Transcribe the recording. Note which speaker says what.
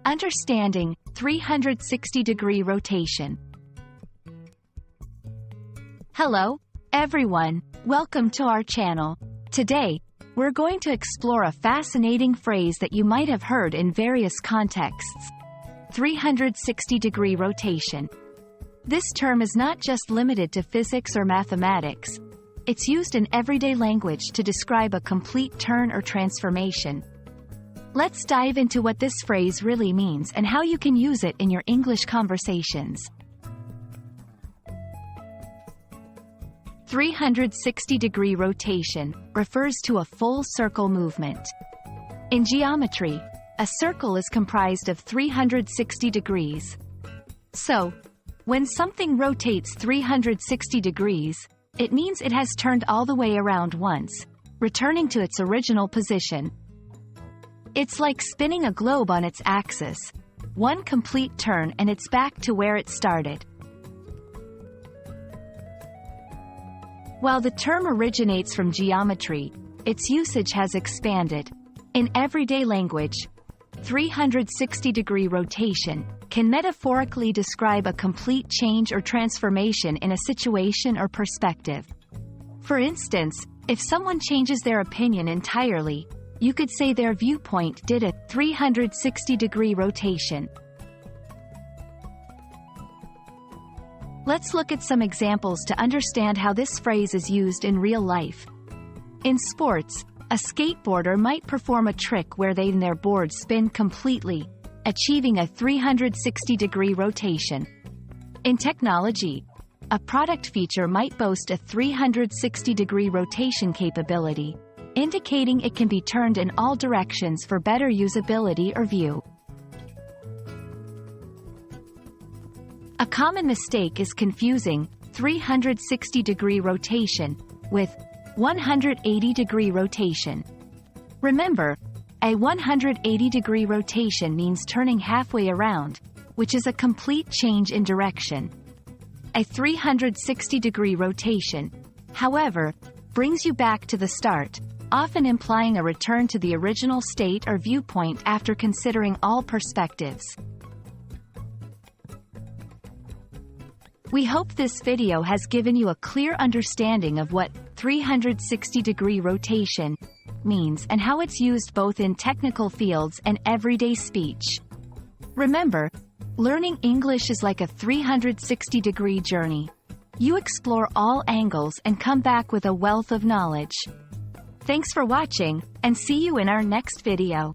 Speaker 1: Understanding 360-degree rotation. Hello, everyone. Welcome to our channel. Today, we're going to explore a fascinating phrase that you might have heard in various contexts. 360-degree rotation. This term is not just limited to physics or mathematics. It's used in everyday language to describe a complete turn or transformation. Let's dive into what this phrase really means and how you can use it in your English conversations. 360-degree rotation refers to a full circle movement. In geometry, a circle is comprised of 360 degrees. So, when something rotates 360 degrees, it means it has turned all the way around once, returning to its original position. It's like spinning a globe on its axis. One complete turn and it's back to where it started. While the term originates from geometry, its usage has expanded. In everyday language, 360-degree rotation can metaphorically describe a complete change or transformation in a situation or perspective. For instance, if someone changes their opinion entirely, you could say their viewpoint did a 360-degree rotation. Let's look at some examples to understand how this phrase is used in real life. In sports, a skateboarder might perform a trick where their board spin completely, achieving a 360-degree rotation. In technology, a product feature might boast a 360-degree rotation capability, indicating it can be turned in all directions for better usability or view. A common mistake is confusing 360-degree rotation with 180-degree rotation. Remember, a 180-degree rotation means turning halfway around, which is a complete change in direction. A 360-degree rotation, however, brings you back to the start, often implying a return to the original state or viewpoint after considering all perspectives. We hope this video has given you a clear understanding of what 360-degree rotation means and how it's used both in technical fields and everyday speech. Remember, learning English is like a 360-degree journey. You explore all angles and come back with a wealth of knowledge. Thanks for watching, and see you in our next video.